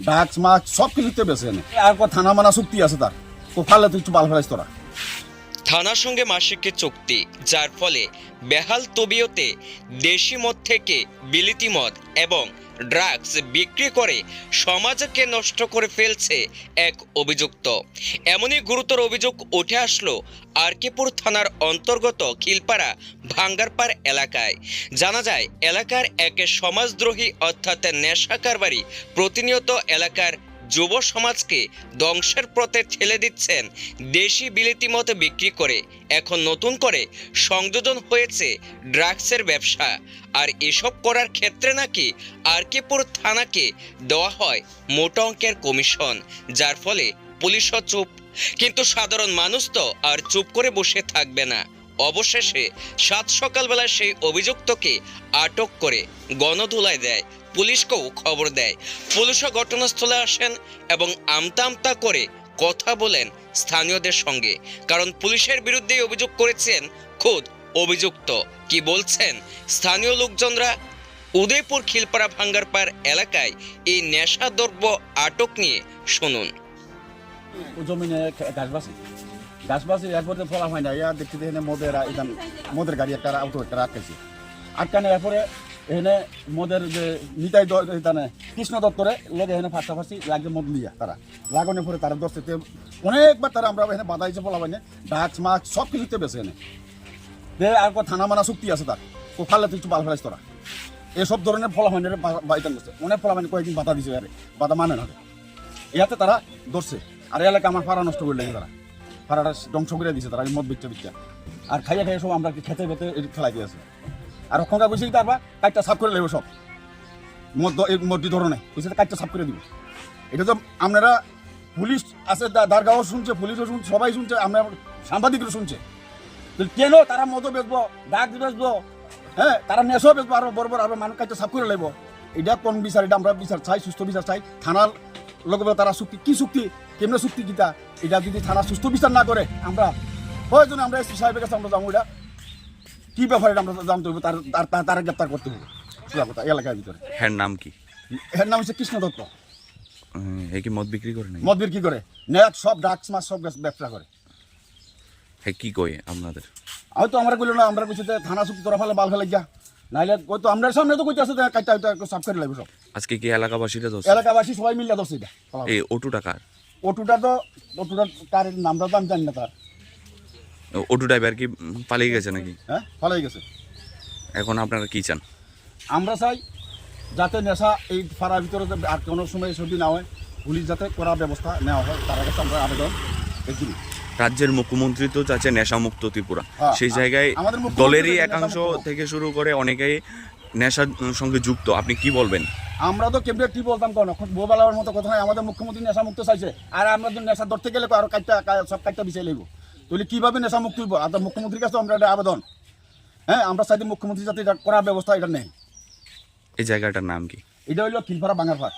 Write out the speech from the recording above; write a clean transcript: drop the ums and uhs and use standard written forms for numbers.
Ducks মাছ সব কিছুতে বেছে আর থানা মানা চুক্তি আছে তার তো ফালে তুই একটু বাল ফেলাইস তোরা। থানার সঙ্গে মাসিকের চুক্তি, যার ফলে বেহাল তবিয়তে দেশি মদ থেকে বিলিতি মদ এবং ড্রাগস বিক্রি করে সমাজকে নষ্ট করে ফেলছে এক অভিযুক্ত। এমনই গুরুতর অভিযোগ উঠে আসলো আরকিপুর থানার অন্তর্গত খিলপাড়া ভাঙ্গারপাড় এলাকায়। জানা যায় এলাকার এক সমাজদ্রোহী অর্থাৎ নেশা কারবারি প্রতিনিয়ত এলাকার যুব সমাজকে ধ্বংসের পথে ঠেলে দিচ্ছেন দেশি বিলিতি মদ বিক্রি করে। এখন নতুন করে সংযোজন হয়েছে ড্রাগসের ব্যবসা। আর এসব করার ক্ষেত্রে নাকি আরকিপুর থানাকে দেওয়া হয় মোটা অঙ্কের কমিশন, যার ফলে পুলিশও চুপ। কিন্তু সাধারণ মানুষ তো আর চুপ করে বসে থাকবে না। অবশেষে সাত সকালবেলা সেই অভিযুক্তকে আটক করে গণধোলায় দেয়, পুলিশকেও খবর দেয়। পুলিশও ঘটনাস্থলে আসেন এবং আমতা আমতা করে কথা বলেন স্থানীয়দের সঙ্গে, কারণ পুলিশের বিরুদ্ধেই অভিযোগ করেছেন খোদ অভিযুক্ত। কি বলছেন স্থানীয় লোকজনরা? উদয়পুর খিলপাড়া ভাঙ্গারপাড় এলাকায় এই নেশা দ্রব্য আটক নিয়ে শুনুন। জমিনে গাছবাসি এরপরে ফলা হয় না, দেখছি এখানে মদের গাড়ি একটা আউটো একটা আটকেছে। আটকানে এরপরে এখানে মদের যে নিতাই কৃষ্ণ দত্তরে লেগে এখানে ফাঁসাফাঁসি লাগছে মদ লিয়া তারা লাগানোর পরে তারা দশতে অনেকবার তারা আমরা এখানে বাধা হিসেবে বলা হয় না, ডাক্স মাছ সব কিছুতে বেছে এনে দে আর থানা মানা চুক্তি আছে তার তো ফালে তুই একটু বাল ফেলাইস তোরা। এসব ধরনের ফলা হয় না বাইতান করছে, অনেক ফলা মানে কয়েকদিন বাধা দিছে আরে বাধা মানে না ইয়াতে তারা ধরছে। আর এলাকা আমার ফাড়া নষ্ট করে লেগে তারা ফাড়াটা ধ্বংস করে দিছে তারা মদ বিচ্ছা বিচ্ছা আর খাইয়ে খাইয়ে সব আমরা খেতে খেতে খেলাই দিয়েছে। আর ওখানকার বসে তারপর কাজটা সাফ করে নেবো সব মদ্যি ধরনের বুঝছে কাজটা সাফ করে দিব। এটা তো আপনারা পুলিশ আছে, দারগাঁও শুনছে, পুলিশও শুনছে, সবাই শুনছে, আমরা সাংবাদিকরা শুনছে। কেন তারা মদও বেচবো, ড্রাগস বেচবো, হ্যাঁ তারা নেশাও বেচবো, আরো বড় বড় আরো মানুষ কাজটা সাফ করে নেবো। এটা কোন বিচার? এটা আমরা বিচার চাই, সুস্থ বিচার চাই। থানার লোক তারা চুক্তি কি চুক্তি, কেমনে চুক্তি কিতা, এটা যদি থানা সুস্থ বিচার না করে আমরা প্রয়োজনে আমরা এসপি সাহেবের কাছে আমরা যাবো। এটা কি ব্যাপারে আমরা জানতে হবে, তারা গ্রেপ্তার করতে হবে কথা এলাকার ভিতরে। হ্যাঁ নাম কি? এর নাম হচ্ছে কৃষ্ণ দত্ত। এ কি মদ বিক্রি করে? মদ বিক্রি করে, নেট সব ড্রাগস মাছ সব ব্যবসা করে। হ্যাঁ কি কয় আপনাদের? হয়তো আমরা কইল না, আমরা কইছি থানা চুক্তি তোরা ফেলে বাল ফেলে যা, নাইলে তো আমরা সামনে তো কইতে আছে কাইটা সাফ করে লাগবে সব। আজকে কি এলাকাবাসীরা দোষ? এলাকাবাসী সবাই মিলে দোষ। এটা এই অটো টাকার অটোটা তার নামটা তো আমি জানি না। তার অটো ড্রাইভার কি পালিয়ে গেছে নাকি? হ্যাঁ পালিয়ে গেছে। এখন আপনারা কি চান? আমরা চাই যাতে নেশা এই পাড়ার ভিতরে আর কোনো সময় ছবি না হয়, পুলিশ যাতে করার ব্যবস্থা নেওয়া হয়, তার কাছে আমরা আবেদন দেখি। রাজ্যের মুখ্যমন্ত্রী তো চাচ্ছে নেশামুক্ত ত্রিপুরা, হ্যাঁ, সেই জায়গায় আমাদের মুখ্যমন্ত্রী দলেরই চাচ্ছে একাংশ নেশামুক্ত। থেকে শুরু করে অনেকেই নেশার সঙ্গে যুক্ত। আপনি কি বলবেন? আমরা তো কেমনে কি বলতাম কেন, বোবালার মতো কথা নয়। আমাদের মুখ্যমন্ত্রী নেশা মুক্ত চাইছে, আর আমরা যদি নেশা ধরতে গেলে আরো সব কাজটা বিষয় লাগবো। তাহলে কিভাবে নেশা মুক্ত হইব? আর মুখ্যমন্ত্রীর কাছে আমরা এটা আবেদন, হ্যাঁ আমরা চাইতে মুখ্যমন্ত্রী যাতে এটা করার ব্যবস্থা এটা নেই। এই জায়গাটার নাম কি? এটা হইল খিলপাড়া ভাঙ্গারপাড়।